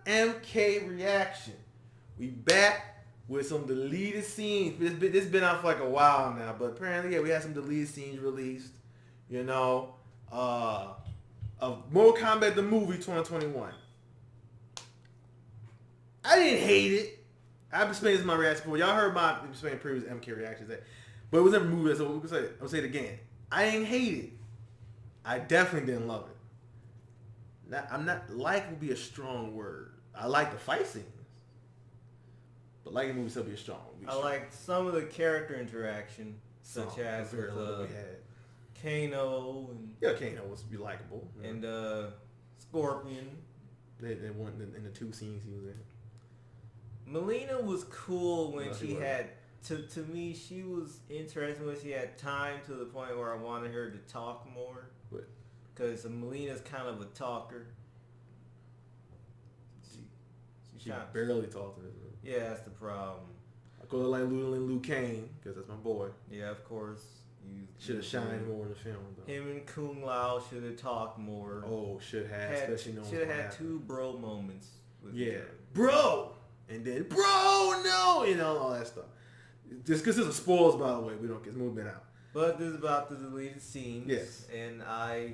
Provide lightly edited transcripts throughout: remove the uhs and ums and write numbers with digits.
MK reaction. We back with some deleted scenes. This been out for like a while now, but apparently, yeah, we had some deleted scenes released. You know, of Mortal Kombat the movie 2021. I didn't hate it. I've explained this in my reaction before. Y'all heard my explained previous MK reactions, but it was never a movie. So I'll say it again. I didn't hate it. I definitely didn't love it. I'm not like would be a strong word. I like the fight scenes, but like the movie still be a strong. I like some of the character interaction, such as with Kano and Kano was be likable, and Scorpion. They weren't in the two scenes he was in. Melina was cool when she had. To me, she was interesting when she had time to the point where I wanted her to talk more. Because Melina's kind of a talker. She barely talked to her. Yeah, that's the problem. I call her like Liu Kang because that's my boy. Yeah, of course. Should have shined more in the film, though. Him and Kung Lao should have talked more. Oh, should have. Especially knowing should have had two bro moments. Bro! And then, bro, no! You know, all that stuff. Just because there's spoilers, by the way. We don't get movement out. But this is about the deleted scenes. Yes. And I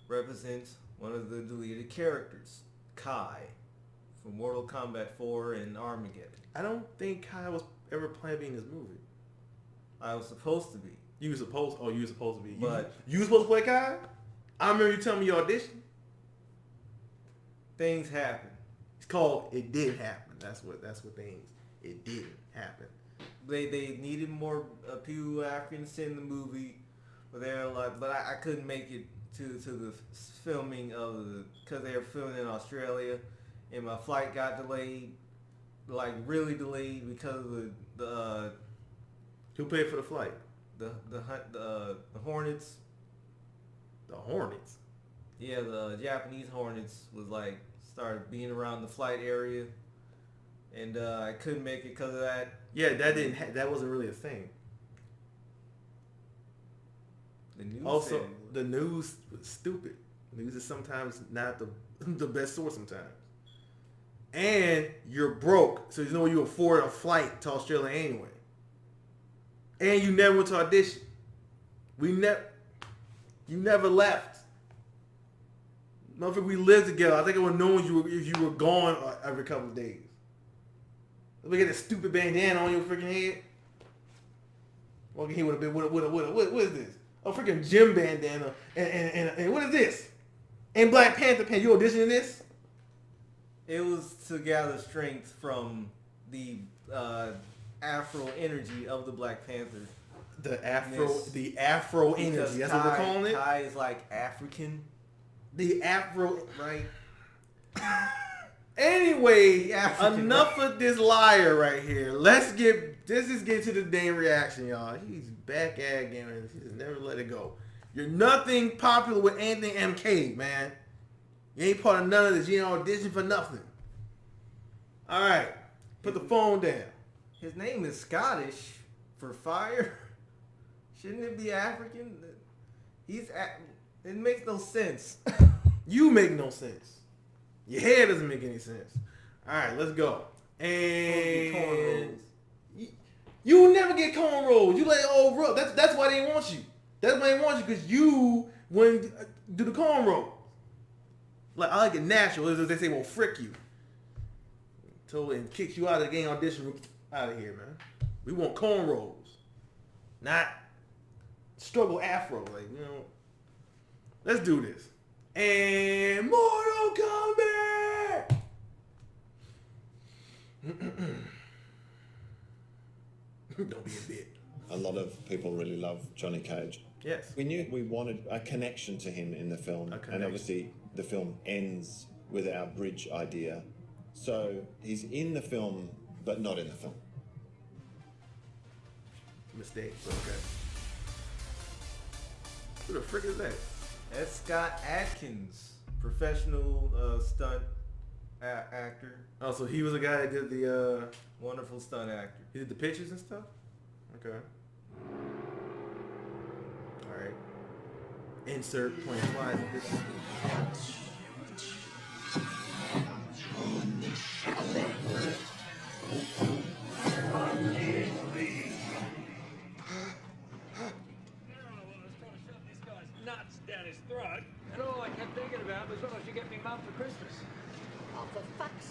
represent one of the deleted characters, Kai, from Mortal Kombat 4 and Armageddon. I don't think Kai was ever planned to be in this movie. I was supposed to be. You were supposed to be. But you were supposed to play Kai? I remember you telling me you auditioned. Things happen. It's called It Did Happen. That's what things. It didn't happen. They needed more people Africans in the movie, but they're like, but I couldn't make it to the filming of because they were filming in Australia, and my flight got delayed, like really delayed because of the who paid for the flight? The Hornets. The Hornets. Yeah, the Japanese Hornets was like started being around the flight area, and I couldn't make it because of that. Yeah, that wasn't really a thing. The news also, the news was stupid. News is sometimes not the best source sometimes. And you're broke, so you know you afford a flight to Australia anyway. And you never went to audition. You never left. Motherfucker, we lived together. I think it would know if you were gone every couple of days. Look at that stupid bandana on your freaking head. Walking here with a bit. What is this? A freaking gym bandana. And what is this? And Black Panther pants. You auditioning this? It was to gather strength from the Afro energy of the Black Panther. The Afro energy. That's what we're calling it. Kai is like African. The Afro, right? Anyway, enough of this liar right here. Let's just get to the damn reaction, y'all. He's back at again, and he's never let it go. You're nothing popular with anything MK, man. You ain't part of none of this. You ain't audition for nothing. All right, put the phone down. His name is Scottish for fire. Shouldn't it be African? It makes no sense. You make no sense. Your hair doesn't make any sense. All right, let's go. And you will never get cornrows. You like old bro. That's why they want you. That's why they want you, because you wouldn't do the cornrows. Like, I like it natural. As they say, well, frick you. And kicks you out of the game audition room. Out of here, man. We want cornrows, not struggle afro. Like, you know. Let's do this. And Mortal Kombat! Don't be a bit. A lot of people really love Johnny Cage. Yes. We knew we wanted a connection to him in the film. And obviously the film ends with our bridge idea. So he's in the film, but not in the film. Mistake. Okay. Who the frick is that? That's Scott Adkins, professional stunt actor. Oh, so he was the guy that did the... Wonderful stunt actor. He did the pictures and stuff? Okay. Alright. Insert point. Why is this?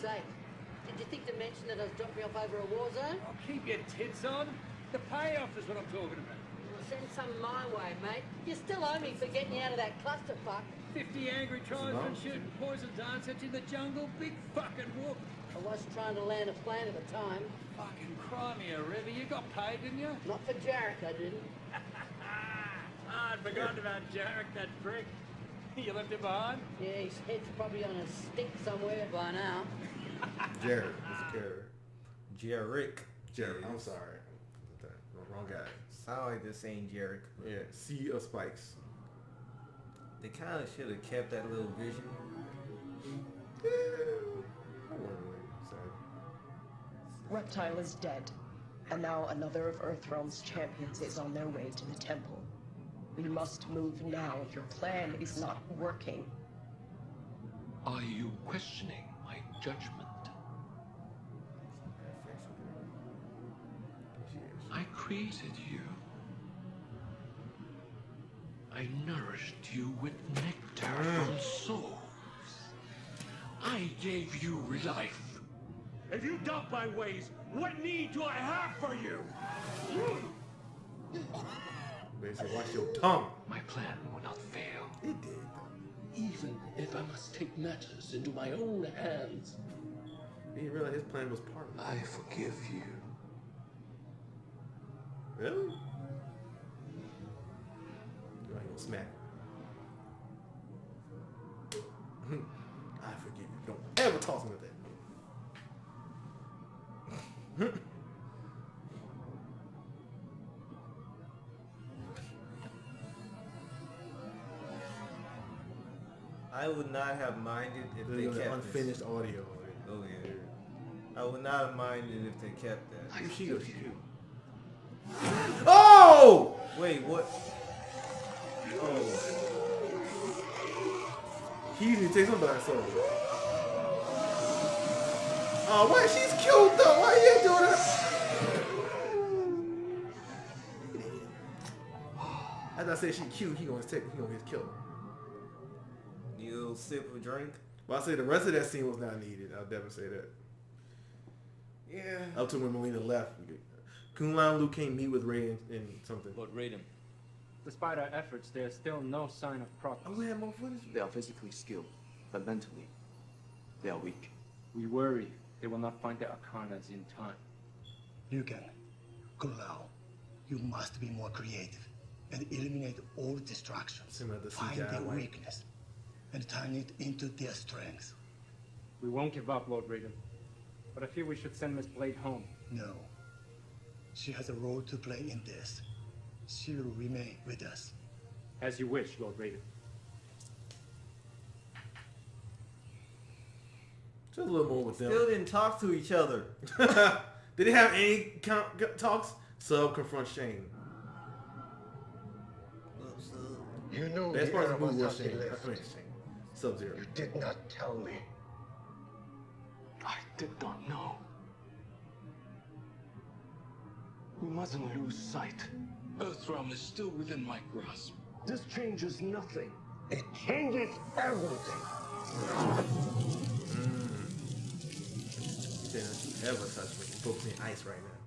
sake. Did you think to mention that I was dropping off over a war zone? Oh, keep your tits on. The payoff is what I'm talking about. Well, send some my way, mate. You still owe me for getting you out of that clusterfuck. 50 angry tribesmen shooting poison darts at you in the jungle. Big fucking whoop. I was trying to land a plane at the time. Fucking cry me a river. You got paid, didn't you? Not for Jarek, I didn't. I'd forgotten about Jarek, that prick. You left him behind? Yeah, his head's probably on a stick somewhere by now. Jared is a character. Jarek. I'm sorry. Wrong guy. Sound like they're saying Jarek. Yeah, Sea of Spikes. They kind of should have kept that little vision. Yeah. I wasn't really sad. Reptile is dead, and now another of Earthrealm's champions is on their way to the temple. We must move now if your plan is not working. Are you questioning my judgment? I created you. I nourished you with nectar from souls. I gave you life. If you doubt my ways, what need do I have for you? Basically, watch your tongue. My plan will not fail. It did. Even if I must take matters into my own hands. He didn't realize his plan was part of it. I forgive you. Really? You ain't gonna smack. I forgive you. Don't ever toss me with that. I would not have minded if they kept unfinished this. audio. Oh yeah. I would not have minded if they kept that. Who's she? Who's she? Oh! Wait, what? Oh. He usually takes somebody so. Oh, why? She's cute though. Why you doing that? As I say, she cute. He gonna get killed. Need a little sip of drink. Well, I say the rest of that scene was not needed. I'll definitely say that. Yeah. Up to when Melina left. Kun Lao Lu can't meet with Ray and something. Lord Raiden, despite our efforts, there's still no sign of progress. Oh, we have more footage? They are physically skilled, but mentally, they are weak. We worry they will not find their arcanas in time. Liu Kang, Kung Lao, you must be more creative and eliminate all distractions. Find their weakness and turn it into their strength. We won't give up, Lord Raiden. But I feel we should send Miss Blade home. No. She has a role to play in this. She will remain with us. As you wish, Lord Raiden. Just a little more with them. Still didn't talk to each other. Did they have any talks? Sub confronts Shane. You know Best the part of era the movie was was Shane. after I mean, left. Shane. Sub-Zero. You did not tell me. I did not know. We mustn't lose sight. Earthrealm is still within my grasp. This changes nothing. It changes everything. Don't you ever touch me. You put me in ice right now.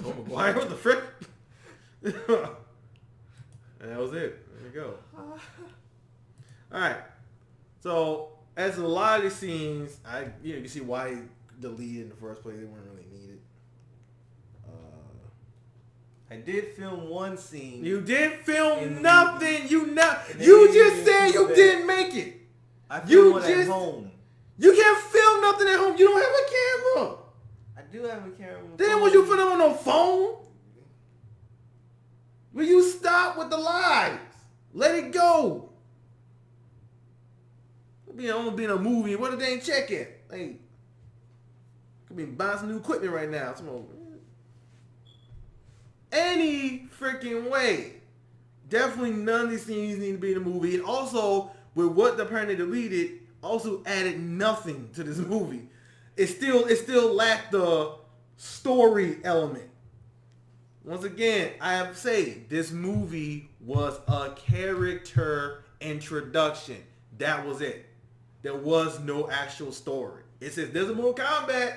Oh, McGuire, what the frick? And that was it. There you go. Alright. So, as a lot of these scenes, you can see why the lead in the first place, they weren't really needed. I did film one scene. You did film nothing. You just said you didn't make it. I filmed one at home. You can't film nothing at home. You don't have a camera. I do have a camera. Then was you filming on no phone? Will you stop with the lies? Let it go. I'm being a movie. What if they ain't check it? Hey, could be buying some new equipment right now. Any freaking way. Definitely none of these scenes need to be in the movie. And also, with what apparently deleted, also added nothing to this movie. It still lacked the story element. Once again, I have to say, this movie was a character introduction. That was it. there was no actual story. It says there's a Mortal Kombat,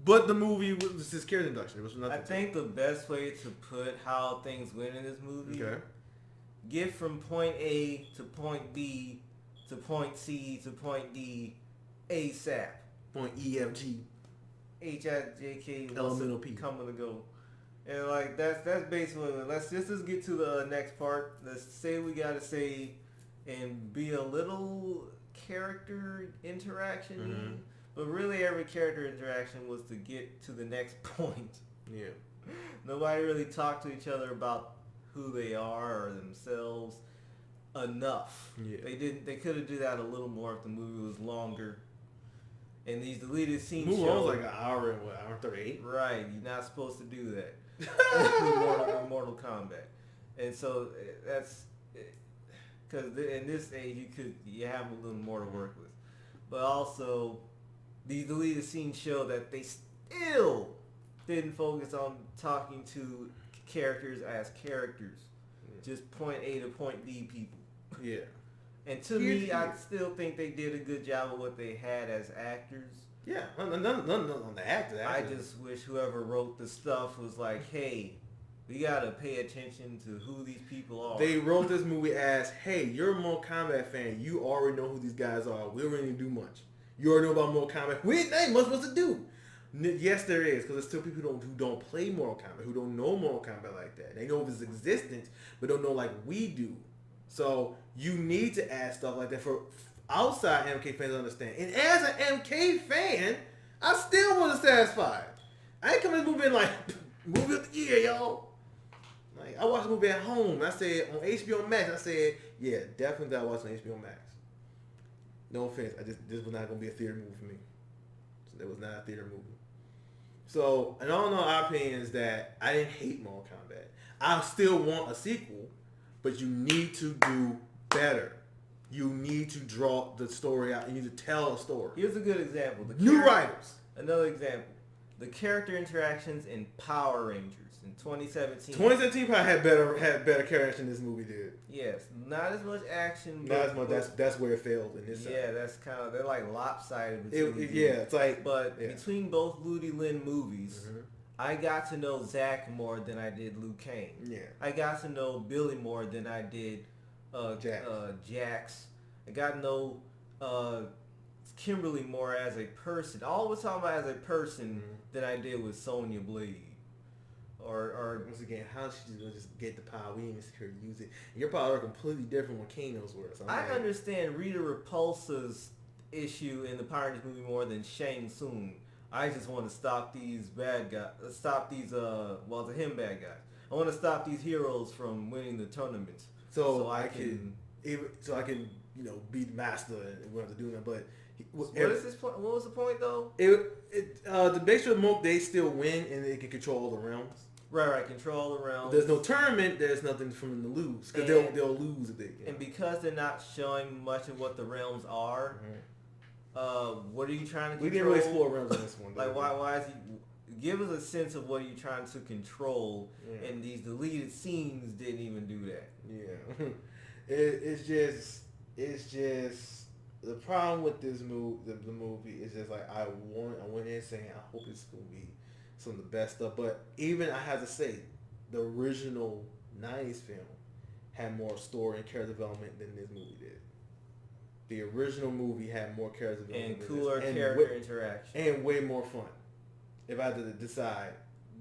but the movie was his character introduction. There was nothing. I think the best way to put how things went in this movie, get from point A to point B to point C to point D ASAP. Point E, F, G. H, I, J, K, Elemental P. Coming to go. And like that's basically it. Let's just get to the next part. Let's say we gotta say and be a little character interaction, but really every character interaction was to get to the next point. Yeah. Nobody really talked to each other about who they are or themselves enough. Yeah. They could have do that a little more if the movie was longer. And these deleted scenes movie show was like an hour and hour 38. Right, you're not supposed to do that in Mortal Kombat, and so that's because in this age you have a little more to work with, but also these deleted scenes show that they still didn't focus on talking to characters as characters, just point A to point B people. Yeah. And to me, I still think they did a good job of what they had as actors. Yeah, none on the actors. I just wish whoever wrote the stuff was like, hey, we gotta pay attention to who these people are. They wrote this movie as, hey, you're a Mortal Kombat fan. You already know who these guys are. We don't really do much. You already know about Mortal Kombat. We ain't much what to do. Yes, there is, because there's still people who don't play Mortal Kombat, who don't know Mortal Kombat like that. They know of its existence, but don't know like we do. So you need to add stuff like that for outside MK fans to understand. And as an MK fan, I still wasn't satisfied. I ain't coming to this movie like, movie of the year, y'all. Like, I watched the movie at home. I said, on HBO Max, I said, yeah, definitely gotta watch on HBO Max. No offense, this was not going to be a theater movie for me. So it was not a theater movie. So, and all in all, our opinion is that I didn't hate Mortal Kombat. I still want a sequel, but you need to do better. You need to draw the story out. You need to tell a story. Here's a good example. New writers. Another example. The character interactions in Power Rangers in 2017. 2017 probably had better characters than this movie did. Yes, not as much action. Not as much. That's where it failed in this. Yeah, that's kind of they're like lopsided. It's like. But between both Ludi Lin movies, I got to know Zack more than I did Liu Kang. Yeah. I got to know Billy more than I did Jax. I got to know Kimberly more as a person. All we're talking about as a person than I did with Sonya Blade. Or once again, how she's gonna just get the power? We didn't even see her use it. And your power are completely different when Kano's were. So I understand Rita Repulsa's issue in the Power Rangers movie more than Shang Tsung. I just want to stop these bad guys. Stop these to him bad guys. I want to stop these heroes from winning the tournaments. So I can be the master and we have to do that. But what was the point though? To make sure they still win and they can control the realms. Right, control the realms. There's no tournament. There's nothing for them to lose because they'll lose if they. And because they're not showing much of what the realms are, what are you trying to control? We didn't really explore realms in this one. Like why is he? Give us a sense of what you're trying to control, and these deleted scenes didn't even do that. Yeah, it's just the problem with this movie. The movie is just like I went in saying I hope it's gonna be some of the best stuff. But even I have to say, the original '90s film had more story and character development than this movie did. The original movie had more character development and cooler character interaction and way more fun. If I had to decide,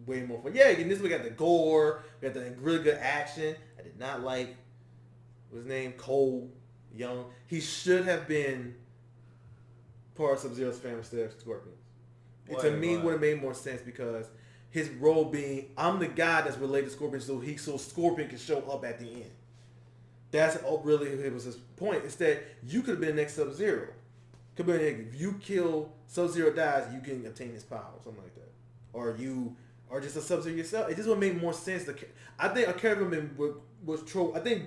way more fun. Yeah, and this we got the gore, we got the really good action. I did not like what's his name, Cole Young. He should have been part of Sub-Zero's family instead of Scorpion. To me, would have made more sense because his role being, I'm the guy that's related to Scorpion, so Scorpion can show up at the end. That's really it was his point. Instead, you could have been the next Sub-Zero. Could be if you kill Sub-Zero dies, you can obtain his power, something like that, or just a Sub-Zero yourself. It just would make more sense. I think a character was troll. I think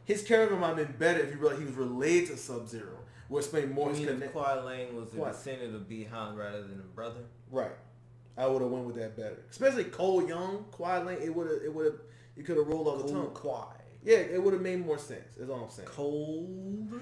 his character might have been better if he was related to Sub-Zero. Would explain more. You mean if Kuai Lang was a descendant of Bi-Han rather than a brother? Right. I would have went with that better. Especially Cole Young, Kuai Lang. You could have rolled off the tongue. Kuai. Yeah, it would have made more sense. Is all I'm saying. Cold.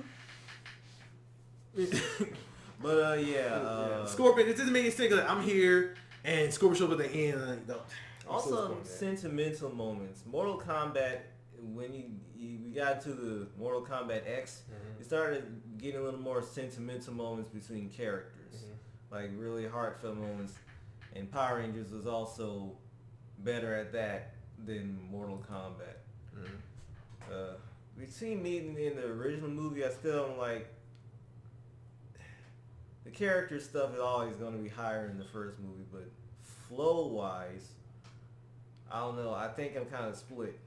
But yeah. Scorpion. It doesn't make any sense. Like, I'm here, and Scorpion shows up at the end. And like, no, also, sentimental moments. Mortal Kombat. When we got to the Mortal Kombat X, it started getting a little more sentimental moments between characters, like really heartfelt moments. And Power Rangers was also better at that than Mortal Kombat. Between me and in the original movie, I still don't like the character stuff is always going to be higher in the first movie, but flow wise, I don't know. I think I'm kind of split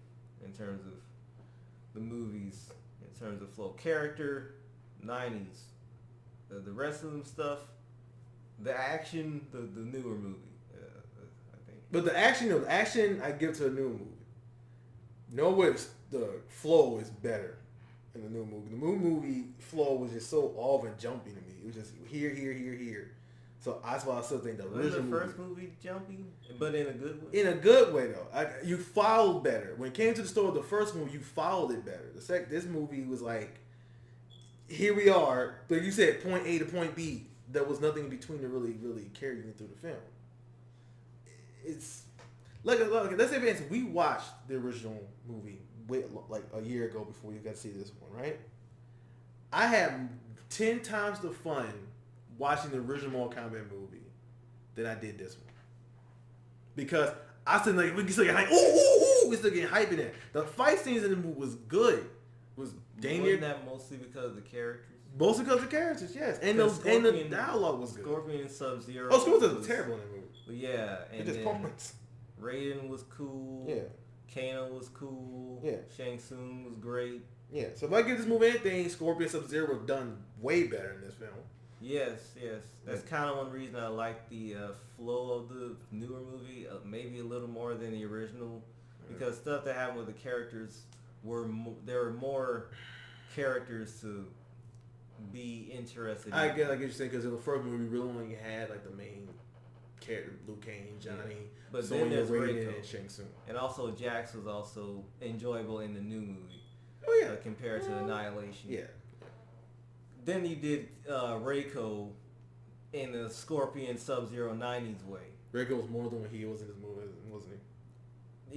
in terms of the movies, in terms of flow. Character, 90s. The rest of them stuff, the action, the newer movie, I think. But the action I give to a new movie. Nowhere's the flow is better in the new movie. The new movie flow was just so off and jumpy to me. It was just here. So that's why I still think the original movie. The first movie jumpy, but in a good way? In a good way, though. You followed better. When it came to the story of the first movie, you followed it better. This movie was like, here we are. Like you said, point A to point B. There was nothing in between to really carry you through the film. It's like let's say, for instance, we watched the original movie like a year ago before you got to see this one, right? I had 10 times the fun watching the original Mortal Kombat movie than I did this one, because I still like we still get hype. We still getting hype in it. The fight scenes in the movie was good. Was Wasn't that mostly because of the characters? Mostly because of the characters, yes, and the dialogue was good. Scorpion and Sub-Zero. Oh, Scorpion was terrible in that movie. But yeah, and just points. Raiden was cool. Yeah. Kano was cool. Yeah. Shang Tsung was great. Yeah. So if I give this movie anything, Scorpion and Sub-Zero were done way better in this film. Yes. That's kind of one reason I like the flow of the newer movie, maybe a little more than the original, because stuff that happened with the characters there were more characters to be interested in. I get like you're saying, because in the first movie, we really only had like the main character, Liu Kang, Johnny, but Sonya, then there's Raiden, and Shang Tsung. And also Jax was also enjoyable in the new movie. Oh yeah, compared to Annihilation. Yeah. Then you did Reiko in the Scorpion Sub-Zero 90s way. Reiko was more than what he was in this movie, wasn't he?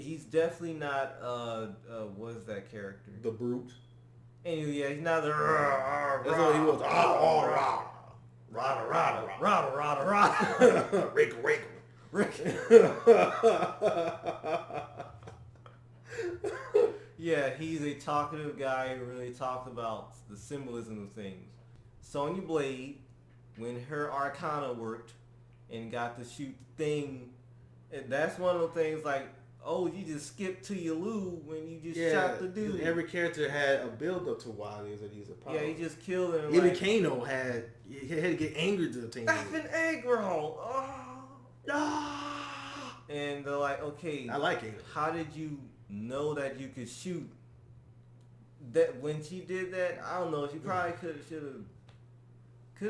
He's definitely not. What is that character? The Brute. Anyway, yeah, he's not the. That's what he was. Rada. Yeah, he's a talkative guy who really talks about the symbolism of things. Sonya Blade, when her Arcana worked and got to shoot the thing, and that's one of the things like, oh, you just skipped to your Lu when you just shot the dude. Every character had a build up to why it is that he's a power. Yeah, he just killed him. Even Kano had to get angry to obtain it. Effing egg roll. And they're like, okay, I like it. How did you know that you could shoot? That when she did that, I don't know. She probably could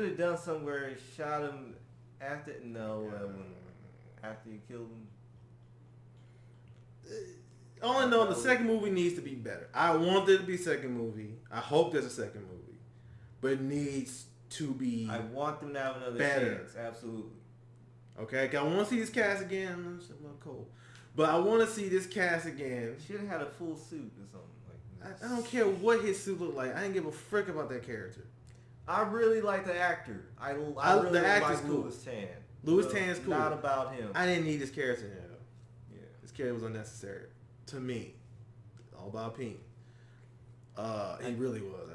have done somewhere and shot him after. No, after you killed him. All in all, the second movie needs to be better. I want there to be a second movie. I hope there's a second movie, but it needs to be. I want them to have another chance. Absolutely. Okay, I want to see this cast again. I'm a little cold, but I want to see this cast again. Should have had a full suit or something like that. I don't care what his suit looked like. I didn't give a frick about that character. I really like the actor. I really the actor's like cool. Louis Tan. Louis Tan's cool. Not about him. I didn't need this character in there though. Yeah, this character was unnecessary to me. All about opinion. He really was.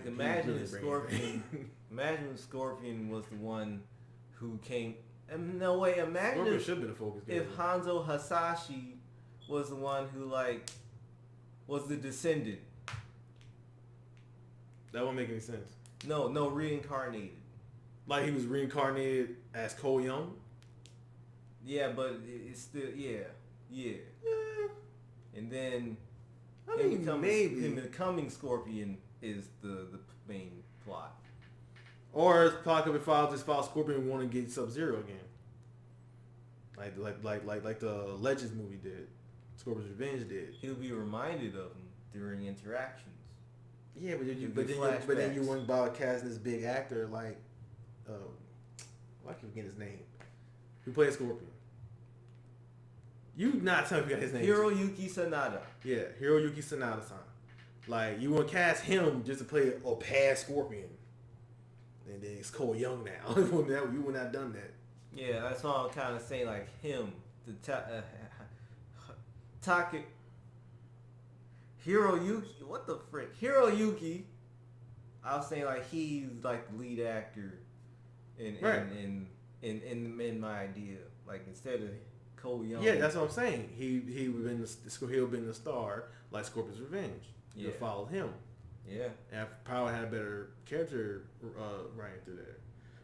Imagine if Scorpion. Imagine if Scorpion was the one who came. No way. Imagine Scorpion should have been a focus if Hanzo Hasashi was the one who was the descendant. That won't make any sense. No, reincarnated. Like he was reincarnated as Cole Young? Yeah, but it's still, yeah. And then him becoming Scorpion is the main plot. Or it's probably if I just follow Scorpion and want to get Sub-Zero again. Like the Legends movie did. Scorpion's Revenge did. He'll be reminded of him during interactions. Yeah, but then you went by casting this big actor like, I keep forgetting his name. Who played Scorpion? You not telling me his name? Hiroyuki Sanada. Yeah, Hiroyuki Sanada-san. Like you would cast him just to play a past Scorpion, and then it's Cole Young now. You would not done that. Yeah, that's all I'm kind of saying. Like him, Taka Hiroyuki. What the frick? Hiroyuki. I was saying like he's like the lead actor in my idea. Like instead of Cole Young. Yeah, that's what I'm saying. He would have been the star like Scorpion's Revenge. You would follow him. Yeah. And probably had a better character writing through there.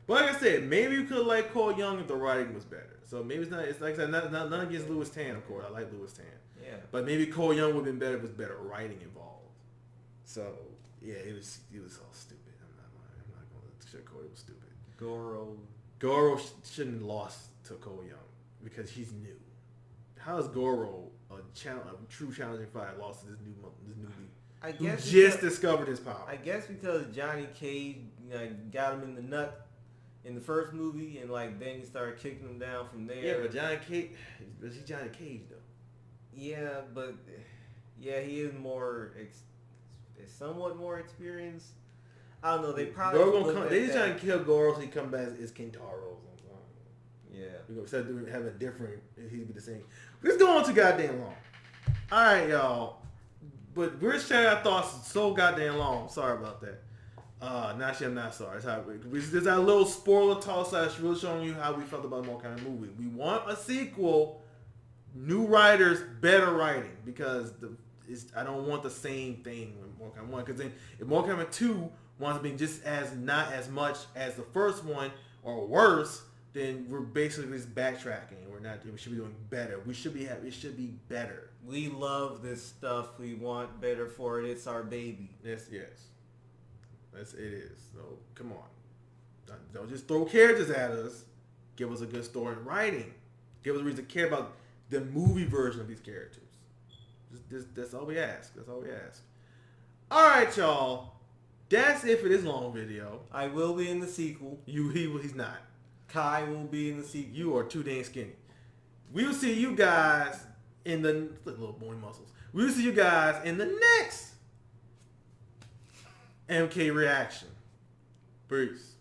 But like I said, maybe you could like Cole Young if the writing was better. So maybe it's not. It's like I said, none against Louis Tan, of course. I like Louis Tan. Yeah. But maybe Cole Young would have been better if there was better writing involved. So yeah, it was all stupid. I'm not gonna say Cole was stupid. Goro shouldn't have lost to Cole Young because he's new. How is Goro a true challenging fighter lost to this newbie? I guess who just discovered his power. I guess because Johnny Cage got him in the nut in the first movie, and like then he started kicking him down from there. Yeah, but Johnny Cage, he's Johnny Cage though. Yeah, but he is somewhat more experienced. I don't know. They probably they just trying to kill Goro so he come back as Kentaro. Yeah, we're gonna start having a different. He'd be the same. Let's go on too goddamn long. All right, y'all. But we're sharing our thoughts so goddamn long. Sorry about that. Actually, I'm not sorry. There's our little spoiler talk / really showing you how we felt about the Mortal Kombat movie. We want a sequel, new writers, better writing, because I don't want the same thing with Mortal Kombat 1. Because then if Mortal Kombat 2 wants to be just not as much as the first one or worse, then we're basically just backtracking. We should be doing better. It should be better. We love this stuff. We want better for it. It's our baby. Yes. It is. So come on. Don't just throw characters at us. Give us a good story and writing. Give us a reason to care about the movie version of these characters. That's all we ask. All right, y'all. That's it for this long video. I will be in the sequel. He's not. Kai will be in the sequel. You are too dang skinny. We will see you guys in the little boy muscles. We will see you guys in the next MK reaction. Peace.